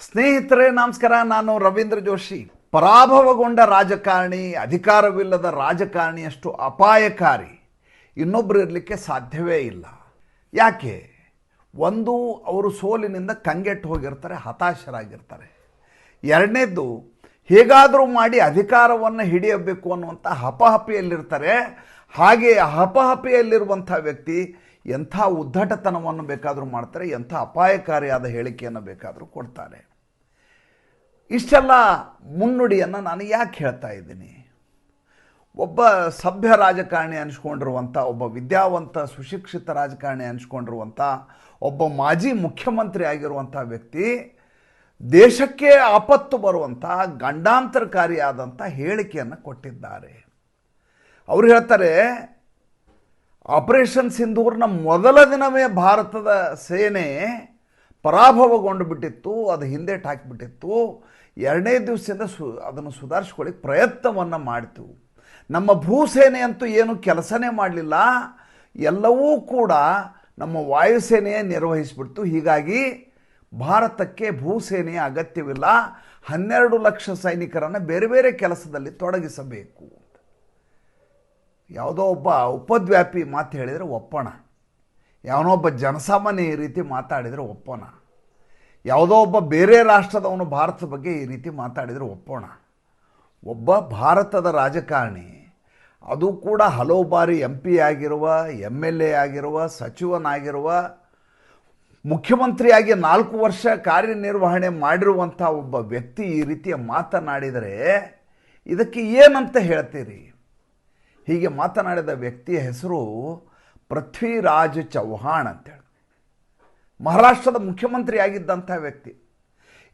ಸ್ನೇಹಿತರೆ ನಮಸ್ಕಾರ. ನಾನು ರವೀಂದ್ರ ಜೋಶಿ. ಪರಾಭವಗೊಂಡ ರಾಜಕಾರಣಿ, ಅಧಿಕಾರವಿಲ್ಲದ ರಾಜಕಾರಣಿಯಷ್ಟು ಅಪಾಯಕಾರಿ ಇನ್ನೊಬ್ಬರು ಇರಲಿಕ್ಕೆ ಸಾಧ್ಯವೇ ಇಲ್ಲ. ಯಾಕೆ? ಒಂದು, ಅವರು ಸೋಲಿನಿಂದ ಕಂಗೆಟ್ಟು ಹೋಗಿರ್ತಾರೆ, ಹತಾಶರಾಗಿರ್ತಾರೆ. ಎರಡನೇದ್ದು, ಹೇಗಾದರೂ ಮಾಡಿ ಅಧಿಕಾರವನ್ನು ಹಿಡಿಯಬೇಕು ಅನ್ನುವಂಥ ಹಪಹಪಿಯಲ್ಲಿರ್ತಾರೆ. ಹಾಗೆ ಹಪಹಪಿಯಲ್ಲಿರುವಂಥ ವ್ಯಕ್ತಿ ಎಂಥ ಉದ್ದಟತನವನ್ನು ಬೇಕಾದರೂ ಮಾಡ್ತಾರೆ, ಎಂಥ ಅಪಾಯಕಾರಿಯಾದ ಹೇಳಿಕೆಯನ್ನು ಬೇಕಾದರೂ ಕೊಡ್ತಾರೆ. ಇಷ್ಟೆಲ್ಲ ಮುನ್ನುಡಿಯನ್ನು ನಾನು ಯಾಕೆ ಹೇಳ್ತಾ ಇದ್ದೀನಿ? ಒಬ್ಬ ಸಭ್ಯ ರಾಜಕಾರಣಿ ಅನಿಸ್ಕೊಂಡಿರುವಂಥ, ಒಬ್ಬ ವಿದ್ಯಾವಂತ ಸುಶಿಕ್ಷಿತ ರಾಜಕಾರಣಿ ಅನಿಸ್ಕೊಂಡಿರುವಂಥ, ಒಬ್ಬ ಮಾಜಿ ಮುಖ್ಯಮಂತ್ರಿ ಆಗಿರುವಂಥ ವ್ಯಕ್ತಿ ದೇಶಕ್ಕೆ ಆಪತ್ತು ಬರುವಂಥ ಗಂಡಾಂತರಕಾರಿಯಾದಂಥ ಹೇಳಿಕೆಯನ್ನು ಕೊಟ್ಟಿದ್ದಾರೆ. ಅವರು ಹೇಳ್ತಾರೆ, ಆಪರೇಷನ್ ಸಿಂಧೂರ್ನ ಮೊದಲ ದಿನವೇ ಭಾರತದ ಸೇನೆ ಪರಾಭವಗೊಂಡು ಬಿಟ್ಟಿತ್ತು, ಅದು ಹಿಂದೇಟು ಹಾಕಿಬಿಟ್ಟಿತ್ತು. ಎರಡನೇ ದಿವಸದಿಂದ ಅದನ್ನು ಸುಧಾರಿಸ್ಕೊಳ್ಳಿಕ್ಕೆ ಪ್ರಯತ್ನವನ್ನು ಮಾಡಿತು. ನಮ್ಮ ಭೂಸೇನೆ ಅಂತೂ ಏನು ಕೆಲಸನೇ ಮಾಡಲಿಲ್ಲ, ಎಲ್ಲವೂ ಕೂಡ ನಮ್ಮ ವಾಯುಸೇನೆಯೇ ನಿರ್ವಹಿಸಿಬಿಡ್ತು. ಹೀಗಾಗಿ ಭಾರತಕ್ಕೆ ಭೂಸೇನೆಯ ಅಗತ್ಯವಿಲ್ಲ, 12 ಲಕ್ಷ ಸೈನಿಕರನ್ನು ಬೇರೆ ಬೇರೆ ಕೆಲಸದಲ್ಲಿ ತೊಡಗಿಸಬೇಕು. ಯಾವುದೋ ಒಬ್ಬ ಉಪದ್ವ್ಯಾಪಿ ಮಾತು ಹೇಳಿದರೆ ಒಪ್ಪೋಣ, ಯಾವನೋ ಒಬ್ಬ ಜನಸಾಮಾನ್ಯ ಈ ರೀತಿ ಮಾತಾಡಿದರೆ ಒಪ್ಪೋಣ, ಯಾವುದೋ ಒಬ್ಬ ಬೇರೆ ರಾಷ್ಟ್ರದವನು ಭಾರತದ ಬಗ್ಗೆ ಈ ರೀತಿ ಮಾತಾಡಿದರೆ ಒಪ್ಪೋಣ. ಒಬ್ಬ ಭಾರತದ ರಾಜಕಾರಣಿ, ಅದು ಕೂಡ ಹಲವು ಬಾರಿ MP ಆಗಿರುವ, MLA ಆಗಿರುವ, ಸಚಿವನಾಗಿರುವ, ಮುಖ್ಯಮಂತ್ರಿಯಾಗಿ 4 ವರ್ಷ ಕಾರ್ಯನಿರ್ವಹಣೆ ಮಾಡಿರುವಂಥ ಒಬ್ಬ ವ್ಯಕ್ತಿ ಈ ರೀತಿಯ ಮಾತನಾಡಿದರೆ ಇದಕ್ಕೆ ಏನಂತ ಹೇಳ್ತೀರಿ? ಹೀಗೆ ಮಾತನಾಡಿದ ವ್ಯಕ್ತಿಯ ಹೆಸರು ಪೃಥ್ವಿರಾಜ್ ಚೌಹಾಣ್ ಅಂತೇಳಿ, ಮಹಾರಾಷ್ಟ್ರದ ಮುಖ್ಯಮಂತ್ರಿ ಆಗಿದ್ದಂಥ ವ್ಯಕ್ತಿ.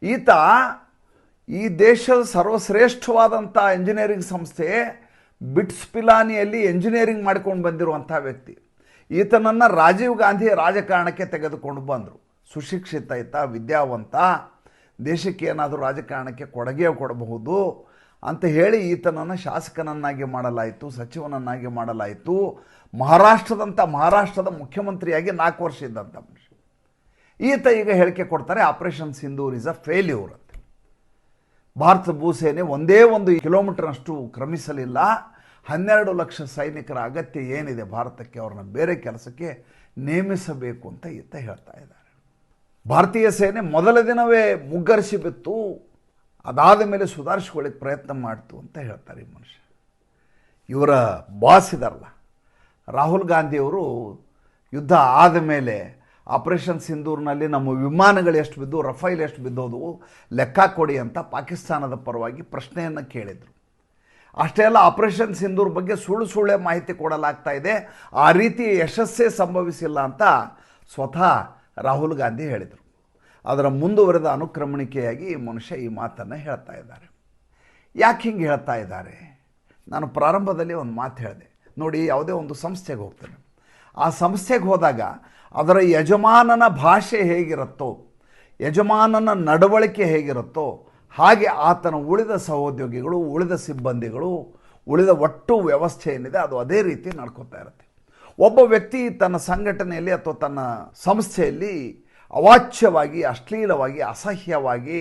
ಈತ ಈ ದೇಶದ ಸರ್ವಶ್ರೇಷ್ಠವಾದಂಥ ಇಂಜಿನಿಯರಿಂಗ್ ಸಂಸ್ಥೆ ಬಿಟ್ಸ್ ಪಿಲಾನಿಯಲ್ಲಿ ಎಂಜಿನಿಯರಿಂಗ್ ಮಾಡ್ಕೊಂಡು ಬಂದಿರುವಂಥ ವ್ಯಕ್ತಿ. ಈತನನ್ನು ರಾಜೀವ್ ಗಾಂಧಿ ರಾಜಕಾರಣಕ್ಕೆ ತೆಗೆದುಕೊಂಡು ಬಂದರು. ಸುಶಿಕ್ಷಿತ ಈತ, ವಿದ್ಯಾವಂತ, ದೇಶಕ್ಕೆ ಏನಾದರೂ ರಾಜಕಾರಣಕ್ಕೆ ಕೊಡುಗೆ ಕೊಡಬಹುದು ಅಂತ ಹೇಳಿ ಈತನನ್ನು ಶಾಸಕನನ್ನಾಗಿ ಮಾಡಲಾಯಿತು, ಸಚಿವನನ್ನಾಗಿ ಮಾಡಲಾಯಿತು. ಮಹಾರಾಷ್ಟ್ರದ ಮುಖ್ಯಮಂತ್ರಿಯಾಗಿ 4 ವರ್ಷ ಇದ್ದಂಥ ಮನುಷ್ಯ. ಈತ ಈಗ ಹೇಳಿಕೆ ಕೊಡ್ತಾರೆ, operation Sindoor is a failure ಅಂತ. ಭಾರತ ಭೂಸೇನೆ ಒಂದೇ 1 ಕಿಲೋಮೀಟರ್ನಷ್ಟು ಕ್ರಮಿಸಲಿಲ್ಲ. 12 ಲಕ್ಷ ಸೈನಿಕರ ಅಗತ್ಯ ಏನಿದೆ ಭಾರತಕ್ಕೆ, ಅವ್ರನ್ನ ಬೇರೆ ಕೆಲಸಕ್ಕೆ ನೇಮಿಸಬೇಕು ಅಂತ ಈತ ಹೇಳ್ತಾ ಇದ್ದಾರೆ. ಭಾರತೀಯ ಸೇನೆ ಮೊದಲ ದಿನವೇ ಮುಗ್ಗರಿಸಿ ಬಿತ್ತು, ಅದಾದ ಮೇಲೆ ಸುಧಾರಿಸ್ಕೊಳ್ಳಿಕ್ಕೆ ಪ್ರಯತ್ನ ಮಾಡ್ತು ಅಂತ ಹೇಳ್ತಾರೆ ಈ ಮನುಷ್ಯ. ಇವರ ಬಾಸ್ ಇದಾರಲ್ಲ ರಾಹುಲ್ ಗಾಂಧಿಯವರು, ಯುದ್ಧ ಆದ ಮೇಲೆ ಆಪರೇಷನ್ ಸಿಂಧೂರ್ನಲ್ಲಿ ನಮ್ಮ ವಿಮಾನಗಳು ಎಷ್ಟು ಬಿದ್ದು, ರಫೈಲ್ ಎಷ್ಟು ಬಿದ್ದೋದು ಲೆಕ್ಕ ಕೊಡಿ ಅಂತ ಪಾಕಿಸ್ತಾನದ ಪರವಾಗಿ ಪ್ರಶ್ನೆಯನ್ನು ಕೇಳಿದರು. ಅಷ್ಟೇ ಅಲ್ಲ, ಆಪರೇಷನ್ ಸಿಂಧೂರ್ ಬಗ್ಗೆ ಸುಳ್ಳೆ ಮಾಹಿತಿ ಕೊಡಲಾಗ್ತಾ ಇದೆ, ಆ ರೀತಿ ಯಶಸ್ಸೇ ಸಂಭವಿಸಿಲ್ಲ ಅಂತ ಸ್ವತಃ ರಾಹುಲ್ ಗಾಂಧಿ ಹೇಳಿದರು. ಅದರ ಮುಂದುವರೆದ ಅನುಕ್ರಮಣಿಕೆಯಾಗಿ ಈ ಮನುಷ್ಯ ಈ ಮಾತನ್ನು ಹೇಳ್ತಾ ಇದ್ದಾರೆ. ಯಾಕೆ ಹಿಂಗೆ ಹೇಳ್ತಾ ಇದ್ದಾರೆ? ನಾನು ಪ್ರಾರಂಭದಲ್ಲಿ ಒಂದು ಮಾತು ಹೇಳಿದೆ ನೋಡಿ, ಯಾವುದೇ ಒಂದು ಸಂಸ್ಥೆಗೆ ಹೋಗ್ತೇನೆ, ಆ ಸಂಸ್ಥೆಗೆ ಹೋದಾಗ ಅದರ ಯಜಮಾನನ ಭಾಷೆ ಹೇಗಿರುತ್ತೋ, ಯಜಮಾನನ ನಡವಳಿಕೆ ಹೇಗಿರುತ್ತೋ, ಹಾಗೆ ಆತನ ಉಳಿದ ಸಹೋದ್ಯೋಗಿಗಳು, ಉಳಿದ ಸಿಬ್ಬಂದಿಗಳು, ಉಳಿದ ಒಟ್ಟು ವ್ಯವಸ್ಥೆ ಏನಿದೆ ಅದು ಅದೇ ರೀತಿ ನಡ್ಕೋತಾ ಇರುತ್ತೆ. ಒಬ್ಬ ವ್ಯಕ್ತಿ ತನ್ನ ಸಂಘಟನೆಯಲ್ಲಿ ಅಥವಾ ತನ್ನ ಸಂಸ್ಥೆಯಲ್ಲಿ ಅವಾಚ್ಯವಾಗಿ, ಅಶ್ಲೀಲವಾಗಿ, ಅಸಹ್ಯವಾಗಿ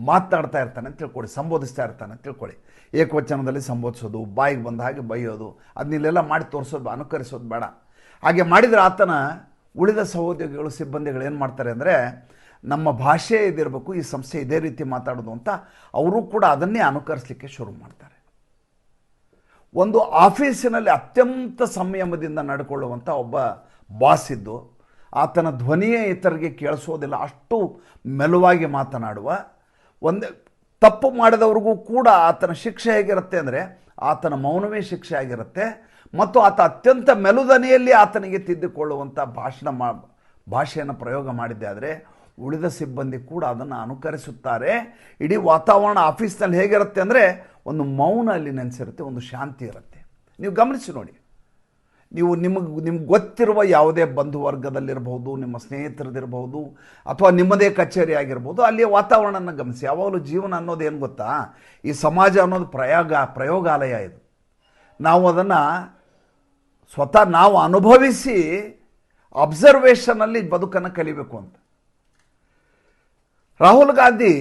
ಮಾತನಾಡ್ತಾ ಇರ್ತಾನೆ ಅಂತ ತಿಳ್ಕೊಳ್ಳಿ, ಸಂಬೋಧಿಸ್ತಾ ಇರ್ತಾನೆ ಅಂತ ತಿಳ್ಕೊಳ್ಳಿ. ಏಕವಚನದಲ್ಲಿ ಸಂಬೋಧಿಸೋದು, ಬಾಯಿಗೆ ಬಂದ ಹಾಗೆ ಬೈಯೋದು, ಅದನ್ನೆಲ್ಲ ಮಾಡಿ ತೋರಿಸೋದು, ಅನುಕರಿಸೋದು ಬೇಡ. ಹಾಗೆ ಮಾಡಿದರೆ ಆತನ ಉಳಿದ ಸಹೋದ್ಯೋಗಿಗಳು, ಸಿಬ್ಬಂದಿಗಳು ಏನು ಮಾಡ್ತಾರೆ ಅಂದರೆ, ನಮ್ಮ ಭಾಷೆ ಇದಿರಬೇಕು, ಈ ಸಂಸ್ಥೆ ಇದೇ ರೀತಿ ಮಾತಾಡೋದು ಅಂತ ಅವರು ಕೂಡ ಅದನ್ನೇ ಅನುಕರಿಸಲಿಕ್ಕೆ ಶುರು ಮಾಡ್ತಾರೆ. ಒಂದು ಆಫೀಸಿನಲ್ಲಿ ಅತ್ಯಂತ ಸಂಯಮದಿಂದ ನಡ್ಕೊಳ್ಳುವಂಥ ಒಬ್ಬ ಬಾಸ್ ಇದ್ದು, ಆತನ ಧ್ವನಿಯೇ ಇತರರಿಗೆ ಕೇಳಿಸೋದಿಲ್ಲ, ಅಷ್ಟು ಮೆಲುವಾಗಿ ಮಾತನಾಡುವ, ಒಂದೇ ತಪ್ಪು ಮಾಡಿದವ್ರಿಗೂ ಕೂಡ ಆತನ ಶಿಕ್ಷೆ ಹೇಗಿರುತ್ತೆ ಅಂದರೆ ಆತನ ಮೌನವೇ ಶಿಕ್ಷೆ ಆಗಿರುತ್ತೆ. ಮತ್ತು ಆತ ಅತ್ಯಂತ ಮೆಲುದನಿಯಲ್ಲಿ ಆತನಿಗೆ ತಿದ್ದಿಕೊಳ್ಳುವಂಥ ಭಾಷೆಯನ್ನು ಪ್ರಯೋಗ ಮಾಡಿದ್ದೆ ಆದರೆ ಉಳಿದ ಸಿಬ್ಬಂದಿ ಕೂಡ ಅದನ್ನು ಅನುಕರಿಸುತ್ತಾರೆ. ಇಡೀ ವಾತಾವರಣ ಆಫೀಸ್ನಲ್ಲಿ ಹೇಗಿರುತ್ತೆ ಅಂದರೆ ಒಂದು ಮೌನ ಅಲ್ಲಿ ನೆನೆಸಿರುತ್ತೆ, ಒಂದು ಶಾಂತಿ ಇರುತ್ತೆ. ನೀವು ಗಮನಿಸಿ ನೋಡಿ, ನೀವು ನಿಮ್ಗೆ ಗೊತ್ತಿರುವ ಯಾವುದೇ ಬಂಧು ವರ್ಗದಲ್ಲಿರ್ಬೋದು, ನಿಮ್ಮ ಸ್ನೇಹಿತರದಿರ್ಬೋದು, ಅಥವಾ ನಿಮ್ಮದೇ ಕಚೇರಿ ಆಗಿರ್ಬೋದು, ಅಲ್ಲಿಯ ವಾತಾವರಣನ ಗಮನಿಸಿ. ಯಾವಾಗಲೂ ಜೀವನ ಅನ್ನೋದು ಏನು ಗೊತ್ತಾ, ಈ ಸಮಾಜ ಅನ್ನೋದು ಪ್ರಯೋಗಾಲಯ. ಇದು ನಾವು ಅದನ್ನು ಸ್ವತಃ ನಾವು ಅನುಭವಿಸಿ ಅಬ್ಸರ್ವೇಷನಲ್ಲಿ ಬದುಕನ್ನು ಕಲಿಬೇಕು ಅಂತ. ರಾಹುಲ್ ಗಾಂಧಿ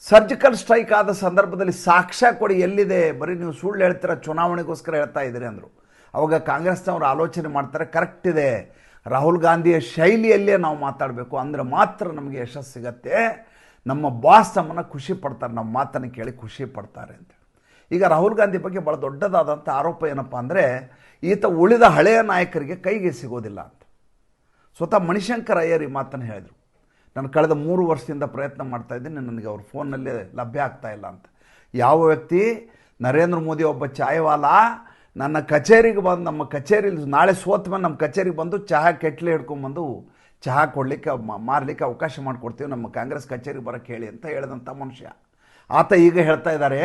ಸರ್ಜಿಕಲ್ ಸ್ಟ್ರೈಕ್ ಆದ ಸಂದರ್ಭದಲ್ಲಿ ಸಾಕ್ಷ್ಯ ಕೊಡಿ ಎಲ್ಲಿದೆ, ಬರೀ ನೀವು ಸುಳ್ಳು ಹೇಳ್ತೀರ, ಚುನಾವಣೆಗೋಸ್ಕರ ಹೇಳ್ತಾ ಇದ್ದೀರಿ ಅಂದರು. ಅವಾಗ ಕಾಂಗ್ರೆಸ್ನವರು ಆಲೋಚನೆ ಮಾಡ್ತಾರೆ, ಕರೆಕ್ಟ್ ಇದೆ, ರಾಹುಲ್ ಗಾಂಧಿಯ ಶೈಲಿಯಲ್ಲೇ ನಾವು ಮಾತಾಡಬೇಕು, ಅಂದರೆ ಮಾತ್ರ ನಮಗೆ ಯಶಸ್ಸು ಸಿಗತ್ತೆ, ನಮ್ಮ ಬಾಸ್ ನಮ್ಮನ್ನು ಖುಷಿ ಪಡ್ತಾರೆ, ನಮ್ಮ ಮಾತನ್ನು ಕೇಳಿ ಖುಷಿ ಪಡ್ತಾರೆ ಅಂತ. ಈಗ ರಾಹುಲ್ ಗಾಂಧಿ ಬಗ್ಗೆ ಭಾಳ ದೊಡ್ಡದಾದಂಥ ಆರೋಪ ಏನಪ್ಪ ಅಂದರೆ, ಈತ ಉಳಿದ ಹಳೆಯ ನಾಯಕರಿಗೆ ಕೈಗೆ ಸಿಗೋದಿಲ್ಲ ಅಂತ. ಸ್ವತಃ ಮಣಿಶಂಕರ್ ಅಯ್ಯರ್ ಈ ಮಾತನ್ನು ಹೇಳಿದರು. ನಾನು ಕಳೆದ 3 ವರ್ಷದಿಂದ ಪ್ರಯತ್ನ ಮಾಡ್ತಾಯಿದ್ದೀನಿ, ನನಗೆ ಅವ್ರ ಫೋನಲ್ಲಿ ಲಭ್ಯ ಆಗ್ತಾ ಇಲ್ಲ ಅಂತ. ಯಾವ ವ್ಯಕ್ತಿ ನರೇಂದ್ರ ಮೋದಿ ಒಬ್ಬ ಚಾಯವಾಲ ನನ್ನ ಕಚೇರಿಗೆ ಬಂದು, ನಮ್ಮ ಕಚೇರಿಲಿ ನಾಳೆ ಸೋತ ಮೇಲೆ ನಮ್ಮ ಕಚೇರಿಗೆ ಬಂದು ಚಹಾ ಕೆಟ್ಲೆ ಹಿಡ್ಕೊಂಬಂದು ಚಹಾ ಕೊಡಲಿಕ್ಕೆ ಮಾರಲಿಕ್ಕೆ ಅವಕಾಶ ಮಾಡಿಕೊಡ್ತೀವಿ, ನಮ್ಮ ಕಾಂಗ್ರೆಸ್ ಕಚೇರಿಗೆ ಬರೋಕ್ಕೆ ಹೇಳಿ ಅಂತ ಹೇಳಿದಂಥ ಮನುಷ್ಯ. ಆತ ಈಗ ಹೇಳ್ತಾ ಇದ್ದಾರೆ,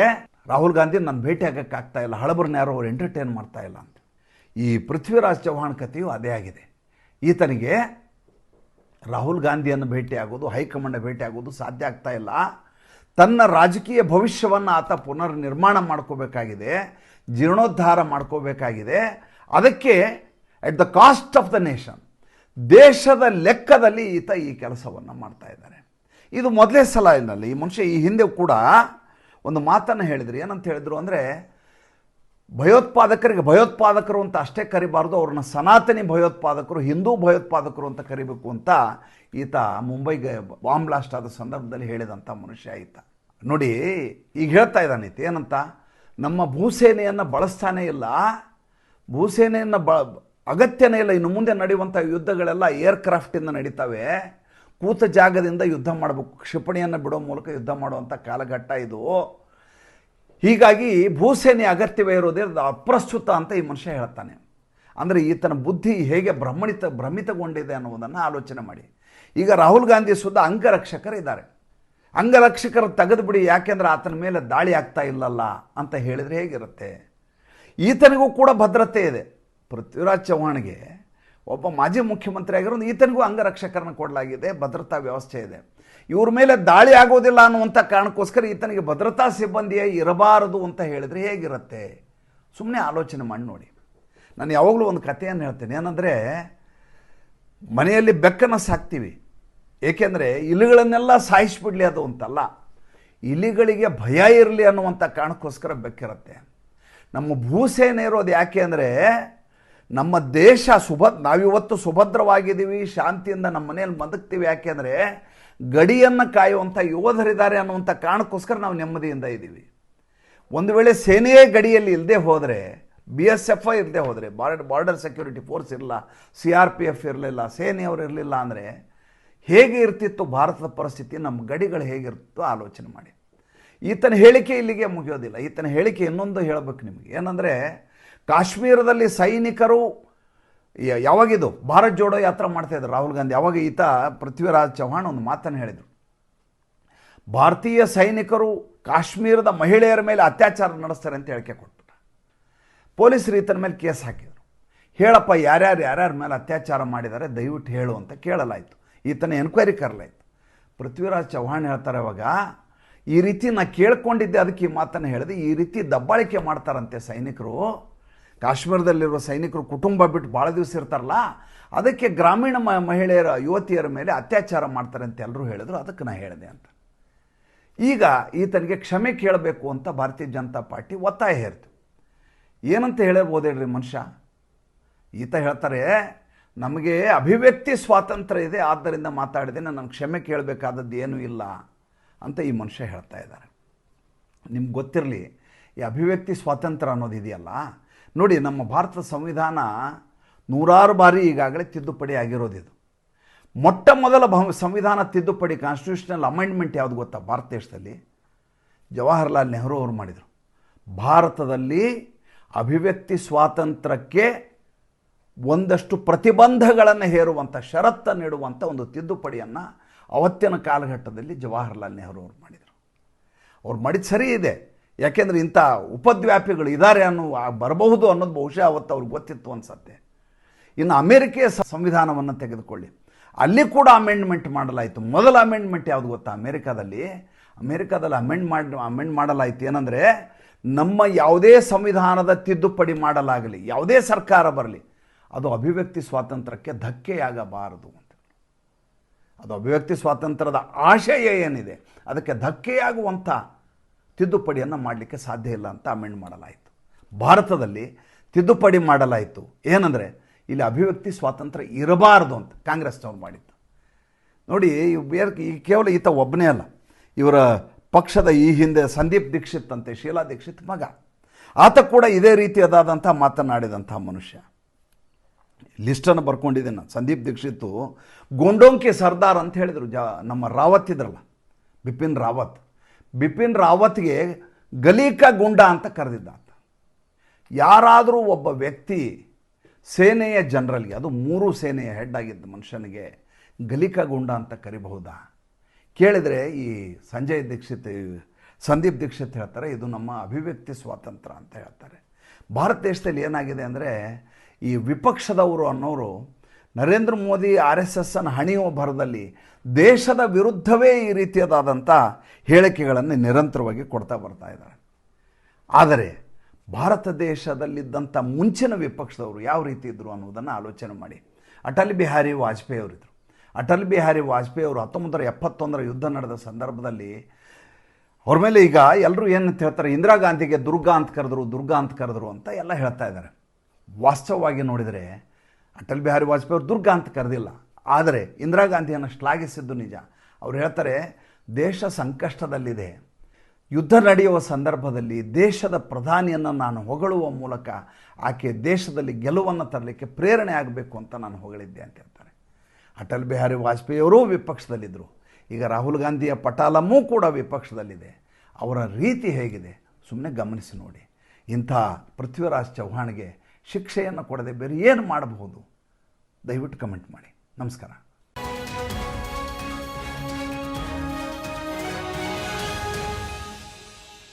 ರಾಹುಲ್ ಗಾಂಧಿ ನಾನು ಭೇಟಿ ಆಗೋಕ್ಕಾಗ್ತಾ ಇಲ್ಲ, ಹಳಬರನ್ನ ಯಾರೋ ಅವ್ರು ಎಂಟರ್ಟೈನ್ ಮಾಡ್ತಾ ಇಲ್ಲ ಅಂತ. ಈ ಪೃಥ್ವಿರಾಜ್ ಚೌಹಾಣ್ ಕಥೆಯು ಅದೇ ಆಗಿದೆ. ಈತನಿಗೆ ರಾಹುಲ್ ಗಾಂಧಿಯನ್ನು ಭೇಟಿಯಾಗೋದು, ಹೈಕಮಾಂಡ್ ಭೇಟಿಯಾಗೋದು ಸಾಧ್ಯ ಆಗ್ತಾ ಇಲ್ಲ. ತನ್ನ ರಾಜಕೀಯ ಭವಿಷ್ಯವನ್ನು ಆತ ಪುನರ್ ನಿರ್ಮಾಣ ಮಾಡ್ಕೋಬೇಕಾಗಿದೆ, ಜೀರ್ಣೋದ್ಧಾರ ಮಾಡ್ಕೋಬೇಕಾಗಿದೆ. ಅದಕ್ಕೆ at the cost of the nation, ದೇಶದ ಲೆಕ್ಕದಲ್ಲಿ ಈತ ಈ ಕೆಲಸವನ್ನು ಮಾಡ್ತಾ ಇದ್ದಾರೆ. ಇದು ಮೊದಲೇ ಸಲ ಇಲ್ಲ. ಈ ಮನುಷ್ಯ ಈ ಹಿಂದೆ ಕೂಡ ಒಂದು ಮಾತನ್ನು ಹೇಳಿದರು. ಏನಂತ ಹೇಳಿದರು ಅಂದರೆ, ಭಯೋತ್ಪಾದಕರಿಗೆ ಭಯೋತ್ಪಾದಕರು ಅಂತ ಅಷ್ಟೇ ಕರಿಬಾರ್ದು, ಅವ್ರನ್ನ ಸನಾತನಿ ಭಯೋತ್ಪಾದಕರು, ಹಿಂದೂ ಭಯೋತ್ಪಾದಕರು ಅಂತ ಕರಿಬೇಕು ಅಂತ ಈತ ಮುಂಬೈಗೆ ಬಾಂಬ್ ಬ್ಲಾಸ್ಟ್ ಆದ ಸಂದರ್ಭದಲ್ಲಿ ಹೇಳಿದಂಥ ಮನುಷ್ಯ ಈತ. ನೋಡಿ ಈಗ ಹೇಳ್ತಾ ಇದ್ದಾನೆ ಈತ ಏನಂತ, ನಮ್ಮ ಭೂಸೇನೆಯನ್ನು ಬಳಸ್ತಾನೇ ಇಲ್ಲ, ಭೂಸೇನೆಯನ್ನು ಅಗತ್ಯನೇ ಇಲ್ಲ, ಇನ್ನು ಮುಂದೆ ನಡೆಯುವಂಥ ಯುದ್ಧಗಳೆಲ್ಲ ಏರ್ಕ್ರಾಫ್ಟಿಂದ ನಡೀತವೆ, ಕೂತ ಜಾಗದಿಂದ ಯುದ್ಧ ಮಾಡಬೇಕು, ಕ್ಷಿಪಣಿಯನ್ನು ಬಿಡೋ ಮೂಲಕ ಯುದ್ಧ ಮಾಡುವಂಥ ಕಾಲಘಟ್ಟ ಇದು. ಹೀಗಾಗಿ ಭೂಸೇನೆ ಅಗತ್ಯವೇ ಇರೋದೇ ಅಪ್ರಸ್ತುತ ಅಂತ ಈ ಮನುಷ್ಯ ಹೇಳ್ತಾನೆ. ಅಂದರೆ ಈತನ ಬುದ್ಧಿ ಹೇಗೆ ಭ್ರಮಿತಗೊಂಡಿದೆ ಅನ್ನೋದನ್ನು ಆಲೋಚನೆ ಮಾಡಿ. ಈಗ ರಾಹುಲ್ ಗಾಂಧಿ ಸುದ್ದ ಅಂಗರಕ್ಷಕರಿದ್ದಾರೆ, ಅಂಗರಕ್ಷಕರು ತೆಗೆದುಬಿಡಿ, ಯಾಕೆಂದರೆ ಆತನ ಮೇಲೆ ದಾಳಿ ಆಗ್ತಾ ಇಲ್ಲಲ್ಲ ಅಂತ ಹೇಳಿದರೆ ಹೇಗಿರುತ್ತೆ? ಈತನಿಗೂ ಕೂಡ ಭದ್ರತೆ ಇದೆ. ಪೃಥ್ವಿರಾಜ್ ಚೌಹಾಣ್ಗೆ ಒಬ್ಬ ಮಾಜಿ ಮುಖ್ಯಮಂತ್ರಿ ಆಗಿರೋದು, ಈತನಿಗೂ ಅಂಗರಕ್ಷಕರನ್ನು ಕೊಡಲಾಗಿದೆ, ಭದ್ರತಾ ವ್ಯವಸ್ಥೆ ಇದೆ. ಇವ್ರ ಮೇಲೆ ದಾಳಿ ಆಗೋದಿಲ್ಲ ಅನ್ನುವಂಥ ಕಾರಣಕ್ಕೋಸ್ಕರ ಈತನಿಗೆ ಭದ್ರತಾ ಸಿಬ್ಬಂದಿಯೇ ಇರಬಾರದು ಅಂತ ಹೇಳಿದರೆ ಹೇಗಿರುತ್ತೆ? ಸುಮ್ಮನೆ ಆಲೋಚನೆ ಮಾಡಿ ನೋಡಿ. ನಾನು ಯಾವಾಗಲೂ ಒಂದು ಕಥೆಯನ್ನು ಹೇಳ್ತೇನೆ. ಏನಂದರೆ, ಮನೆಯಲ್ಲಿ ಬೆಕ್ಕನ್ನು ಸಾಕ್ತೀವಿ, ಏಕೆಂದರೆ ಇಲಿಗಳನ್ನೆಲ್ಲ ಸಾಯಿಸಿಬಿಡಲಿ ಅದು ಅಂತಲ್ಲ, ಇಲಿಗಳಿಗೆ ಭಯ ಇರಲಿ ಅನ್ನುವಂಥ ಕಾರಣಕ್ಕೋಸ್ಕರ ಬೆಕ್ಕಿರುತ್ತೆ. ನಮ್ಮ ಭೂಸೇನೆ ಇರೋದು ಯಾಕೆ ಅಂದರೆ, ನಮ್ಮ ದೇಶ ನಾವಿವತ್ತು ಸುಭದ್ರವಾಗಿದ್ದೀವಿ, ಶಾಂತಿಯಿಂದ ನಮ್ಮ ಮನೆಯಲ್ಲಿ ಬದುಕ್ತೀವಿ, ಯಾಕೆಂದರೆ ಗಡಿಯನ್ನು ಕಾಯುವಂಥ ಯೋಧರಿದ್ದಾರೆ ಅನ್ನುವಂಥ ಕಾರಣಕ್ಕೋಸ್ಕರ ನಾವು ನೆಮ್ಮದಿಯಿಂದ ಇದ್ದೀವಿ. ಒಂದು ವೇಳೆ ಸೇನೆಯೇ ಗಡಿಯಲ್ಲಿ ಇಲ್ಲದೆ ಹೋದರೆ, BSF ಇಲ್ಲದೆ ಹೋದರೆ, ಬಾರ್ಡರ್ ಸೆಕ್ಯೂರಿಟಿ ಫೋರ್ಸ್ ಇರಲಿಲ್ಲ, CRPF ಇರಲಿಲ್ಲ, ಸೇನೆಯವರು ಇರಲಿಲ್ಲ ಅಂದರೆ ಹೇಗೆ ಇರ್ತಿತ್ತು ಭಾರತದ ಪರಿಸ್ಥಿತಿ, ನಮ್ಮ ಗಡಿಗಳು ಹೇಗಿರ್ತಿತ್ತು ಆಲೋಚನೆ ಮಾಡಿ. ಈತನ ಹೇಳಿಕೆ ಇಲ್ಲಿಗೆ ಮುಗಿಯೋದಿಲ್ಲ. ಈತನ ಹೇಳಿಕೆ ಇನ್ನೊಂದು ಹೇಳಬೇಕು ನಿಮಗೆ. ಏನಂದರೆ, ಕಾಶ್ಮೀರದಲ್ಲಿ ಸೈನಿಕರು ಯಾವಾಗಿದು ಭಾರತ್ ಜೋಡೋ ಯಾತ್ರೆ ಮಾಡ್ತಾಯಿದ್ರು ರಾಹುಲ್ ಗಾಂಧಿ, ಅವಾಗ ಈತ ಪೃಥ್ವಿರಾಜ್ ಚೌಹಾಣ್ ಒಂದು ಮಾತನ್ನು ಹೇಳಿದರು. ಭಾರತೀಯ ಸೈನಿಕರು ಕಾಶ್ಮೀರದ ಮಹಿಳೆಯರ ಮೇಲೆ ಅತ್ಯಾಚಾರ ನಡೆಸ್ತಾರೆ ಅಂತ ಹೇಳಿಕೆ ಕೊಟ್ಬಿಟ್ಟ. ಪೊಲೀಸರು ಈತನ ಮೇಲೆ ಕೇಸ್ ಹಾಕಿದರು. ಹೇಳಪ್ಪ, ಯಾರ್ಯಾರ ಮೇಲೆ ಅತ್ಯಾಚಾರ ಮಾಡಿದ್ದಾರೆ ದಯವಿಟ್ಟು ಹೇಳು ಅಂತ ಕೇಳಲಾಯಿತು. ಈತನ ಎನ್ಕ್ವೈರಿ ಕರಲಾಯಿತು. ಪೃಥ್ವಿರಾಜ್ ಚೌಹಾಣ್ ಹೇಳ್ತಾರೆ, ಅವಾಗ ಈ ರೀತಿ ನಾ ಕೇಳ್ಕೊಂಡಿದ್ದೆ, ಅದಕ್ಕೆ ಈ ಮಾತನ್ನು ಹೇಳಿದೆ, ಈ ರೀತಿ ದಬ್ಬಾಳಿಕೆ ಮಾಡ್ತಾರಂತೆ ಸೈನಿಕರು, ಕಾಶ್ಮೀರದಲ್ಲಿರುವ ಸೈನಿಕರು ಕುಟುಂಬ ಬಿಟ್ಟು ಭಾಳ ದಿವಸ ಇರ್ತಾರಲ್ಲ, ಅದಕ್ಕೆ ಗ್ರಾಮೀಣ ಮಹಿಳೆಯರ ಯುವತಿಯರ ಮೇಲೆ ಅತ್ಯಾಚಾರ ಮಾಡ್ತಾರೆ ಅಂತ ಎಲ್ಲರೂ ಹೇಳಿದ್ರು, ಅದಕ್ಕೆ ನಾ ಹೇಳಿದೆ ಅಂತ. ಈಗ ಈತನಿಗೆ ಕ್ಷಮೆ ಕೇಳಬೇಕು ಅಂತ ಭಾರತೀಯ ಜನತಾ ಪಾರ್ಟಿ ಒತ್ತಾಯ ಹೇರಿತು. ಏನಂತ ಹೇಳಬಹುದು ಹೇಳ್ರಿ ಮನುಷ್ಯ? ಈತ ಹೇಳ್ತಾರೆ, ನಮಗೆ ಅಭಿವ್ಯಕ್ತಿ ಸ್ವಾತಂತ್ರ್ಯ ಇದೆ, ಆದ್ದರಿಂದ ಮಾತಾಡಿದೆ, ನಾನು ಕ್ಷಮೆ ಕೇಳಬೇಕಾದದ್ದು ಏನೂ ಇಲ್ಲ ಅಂತ ಈ ಮನುಷ್ಯ ಹೇಳ್ತಾ ಇದ್ದಾರೆ. ನಿಮ್ಗೆ ಗೊತ್ತಿರಲಿ, ಈ ಅಭಿವ್ಯಕ್ತಿ ಸ್ವಾತಂತ್ರ್ಯ ಅನ್ನೋದು ಇದೆಯಲ್ಲ ನೋಡಿ, ನಮ್ಮ ಭಾರತದ ಸಂವಿಧಾನ 100 ಬಾರಿ ಈಗಾಗಲೇ ತಿದ್ದುಪಡಿ ಆಗಿರೋದಿದು. ಮೊಟ್ಟ ಮೊದಲ ಸಂವಿಧಾನ ತಿದ್ದುಪಡಿ, ಕಾನ್ಸ್ಟಿಟ್ಯೂಷನಲ್ ಅಮೆಂಡ್ಮೆಂಟ್ ಯಾವುದು ಗೊತ್ತಾ? ಭಾರತ ದೇಶದಲ್ಲಿ ಜವಾಹರ್ಲಾಲ್ ನೆಹರು ಅವರು ಮಾಡಿದರು. ಭಾರತದಲ್ಲಿ ಅಭಿವ್ಯಕ್ತಿ ಸ್ವಾತಂತ್ರ್ಯಕ್ಕೆ ಒಂದಷ್ಟು ಪ್ರತಿಬಂಧಗಳನ್ನು ಹೇರುವಂಥ, ಷರತ್ತನ್ನು ಇಡುವಂಥ ಒಂದು ತಿದ್ದುಪಡಿಯನ್ನು ಅವತ್ತಿನ ಕಾಲಘಟ್ಟದಲ್ಲಿ ಜವಾಹರ್ಲಾಲ್ ನೆಹರು ಅವರು ಮಾಡಿದರು. ಅವ್ರು ಮಾಡಿದ ಸರಿ ಇದೆ, ಯಾಕೆಂದರೆ ಇಂಥ ಉಪದ್ವ್ಯಾಪಿಗಳು ಇದ್ದಾರೆ ಬರಬಹುದು ಅನ್ನೋದು ಬಹುಶಃ ಅವತ್ತು ಅವ್ರಿಗೆ ಗೊತ್ತಿತ್ತು ಅನಿಸುತ್ತೆ. ಇನ್ನು ಅಮೇರಿಕೆಯ ಸಂವಿಧಾನವನ್ನು ತೆಗೆದುಕೊಳ್ಳಿ, ಅಲ್ಲಿ ಕೂಡ ಅಮೆಂಡ್ಮೆಂಟ್ ಮಾಡಲಾಯಿತು. ಮೊದಲ ಅಮೆಂಡ್ಮೆಂಟ್ ಯಾವುದು ಗೊತ್ತಾ? ಅಮೇರಿಕಾದಲ್ಲಿ ಅಮೆಂಡ್ ಮಾಡಲಾಯಿತು. ಏನಂದರೆ, ನಮ್ಮ ಯಾವುದೇ ಸಂವಿಧಾನದ ತಿದ್ದುಪಡಿ ಮಾಡಲಾಗಲಿ, ಯಾವುದೇ ಸರ್ಕಾರ ಬರಲಿ, ಅದು ಅಭಿವ್ಯಕ್ತಿ ಸ್ವಾತಂತ್ರ್ಯಕ್ಕೆ ಧಕ್ಕೆಯಾಗಬಾರದು ಅಂತ. ಅದು ಅಭಿವ್ಯಕ್ತಿ ಸ್ವಾತಂತ್ರ್ಯದ ಆಶಯ ಏನಿದೆ ಅದಕ್ಕೆ ಧಕ್ಕೆಯಾಗುವಂಥ ತಿದ್ದುಪಡಿಯನ್ನು ಮಾಡಲಿಕ್ಕೆ ಸಾಧ್ಯ ಇಲ್ಲ ಅಂತ ಅಮೆಂಡ್ ಮಾಡಲಾಯಿತು. ಭಾರತದಲ್ಲಿ ತಿದ್ದುಪಡಿ ಮಾಡಲಾಯಿತು. ಏನಂದರೆ ಇಲ್ಲಿ ಅಭಿವ್ಯಕ್ತಿ ಸ್ವಾತಂತ್ರ್ಯ ಇರಬಾರ್ದು ಅಂತ ಕಾಂಗ್ರೆಸ್ನವ್ರು ಮಾಡಿದ್ದು. ನೋಡಿ, ಈ ಕೇವಲ ಈತ ಒಬ್ಬನೇ ಅಲ್ಲ, ಇವರ ಪಕ್ಷದ ಈ ಹಿಂದೆ ಸಂದೀಪ್ ದೀಕ್ಷಿತ್ ಅಂತೆ, ಶೀಲಾ ದೀಕ್ಷಿತ್ ಮಗ, ಆತ ಕೂಡ ಇದೇ ರೀತಿಯಾದಂಥ ಮಾತನಾಡಿದಂಥ ಮನುಷ್ಯ. ಲಿಸ್ಟನ್ನು ಬರ್ಕೊಂಡಿದ್ದೆ ನಾನು. ಸಂದೀಪ್ ದೀಕ್ಷಿತ್ ಗೊಂಡೋಂಕಿ ಸರ್ದಾರ್ ಅಂತ ಹೇಳಿದರು. ನಮ್ಮ ರಾವತ್ ಇದ್ರಲ್ಲ, ಬಿಪಿನ್ ರಾವತ್ಗೆ ಗಲೀಕಾ ಗುಂಡ ಅಂತ ಕರೆದಿದ್ದ ಆತ. ಯಾರಾದರೂ ಒಬ್ಬ ವ್ಯಕ್ತಿ ಸೇನೆಯ ಜನರಲ್ಗೆ, ಅದು 3 ಸೇನೆಯ ಹೆಡ್ ಆಗಿದ್ದ ಮನುಷ್ಯನಿಗೆ ಗಲೀಕಾ ಗುಂಡ ಅಂತ ಕರಿಬಹುದಾ? ಕೇಳಿದರೆ ಈ ಸಂದೀಪ್ ದೀಕ್ಷಿತ್ ಹೇಳ್ತಾರೆ, ಇದು ನಮ್ಮ ಅಭಿವ್ಯಕ್ತಿ ಸ್ವಾತಂತ್ರ್ಯ ಅಂತ ಹೇಳ್ತಾರೆ. ಭಾರತ ದೇಶದಲ್ಲಿ ಏನಾಗಿದೆ ಅಂದರೆ, ಈ ವಿಪಕ್ಷದವರು ಅನ್ನೋರು ನರೇಂದ್ರ ಮೋದಿ RSS ಅನ್ನು ಹಣಿಯುವ ಭರದಲ್ಲಿ ದೇಶದ ವಿರುದ್ಧವೇ ಈ ರೀತಿಯಾದಂಥ ಹೇಳಿಕೆಗಳನ್ನು ನಿರಂತರವಾಗಿ ಕೊಡ್ತಾ ಬರ್ತಾ ಇದ್ದಾರೆ. ಆದರೆ ಭಾರತ ದೇಶದಲ್ಲಿದ್ದಂಥ ಮುಂಚಿನ ವಿಪಕ್ಷದವರು ಯಾವ ರೀತಿ ಇದ್ದರು ಅನ್ನೋದನ್ನು ಆಲೋಚನೆ ಮಾಡಿ. ಅಟಲ್ ಬಿಹಾರಿ ವಾಜಪೇಯಿ ಅವರಿದ್ದರು. ಅಟಲ್ ಬಿಹಾರಿ ವಾಜಪೇಯಿ ಅವರು 1971 ಯುದ್ಧ ನಡೆದ ಸಂದರ್ಭದಲ್ಲಿ ಅವ್ರ ಮೇಲೆ ಈಗ ಎಲ್ಲರೂ ಏನಂತ ಹೇಳ್ತಾರೆ, ಇಂದಿರಾ ಗಾಂಧಿಗೆ ದುರ್ಗಾ ಅಂತ ಕರೆದ್ರು ಅಂತ ಎಲ್ಲ ಹೇಳ್ತಾ ಇದ್ದಾರೆ. ವಾಸ್ತವವಾಗಿ ನೋಡಿದರೆ ಅಟಲ್ ಬಿಹಾರಿ ವಾಜಪೇಯಿ ಅವರು ದುರ್ಗಾ ಅಂತ ಕರೆದಿಲ್ಲ. ಆದರೆ ಇಂದಿರಾ ಗಾಂಧಿಯನ್ನು ಶ್ಲಾಘಿಸಿದ್ದು ನಿಜ. ಅವ್ರು ಹೇಳ್ತಾರೆ, ದೇಶ ಸಂಕಷ್ಟದಲ್ಲಿದೆ, ಯುದ್ಧ ನಡೆಯುವ ಸಂದರ್ಭದಲ್ಲಿ ದೇಶದ ಪ್ರಧಾನಿಯನ್ನು ನಾನು ಹೊಗಳುವ ಮೂಲಕ ಆಕೆ ದೇಶದಲ್ಲಿ ಗೆಲುವನ್ನು ತರಲಿಕ್ಕೆ ಪ್ರೇರಣೆ ಆಗಬೇಕು ಅಂತ ನಾನು ಹೊಗಳಿದ್ದೆ ಅಂತ ಹೇಳ್ತಾರೆ. ಅಟಲ್ ಬಿಹಾರಿ ವಾಜಪೇಯಿ ಅವರೂ ವಿಪಕ್ಷದಲ್ಲಿದ್ದರು. ಈಗ ರಾಹುಲ್ ಗಾಂಧಿಯ ಪಟಾಲಮ್ಮೂ ಕೂಡ ವಿಪಕ್ಷದಲ್ಲಿದೆ. ಅವರ ರೀತಿ ಹೇಗಿದೆ ಸುಮ್ಮನೆ ಗಮನಿಸಿ ನೋಡಿ. ಇಂಥ ಪೃಥ್ವಿರಾಜ್ ಚೌಹಾಣ್ಗೆ ಶಿಕ್ಷೆಯನ್ನು ಕೊಡದೆ ಬೇರೆ ಏನು ಮಾಡಬಹುದು? ದಯವಿಟ್ಟು ಕಮೆಂಟ್ ಮಾಡಿ. ನಮಸ್ಕಾರ.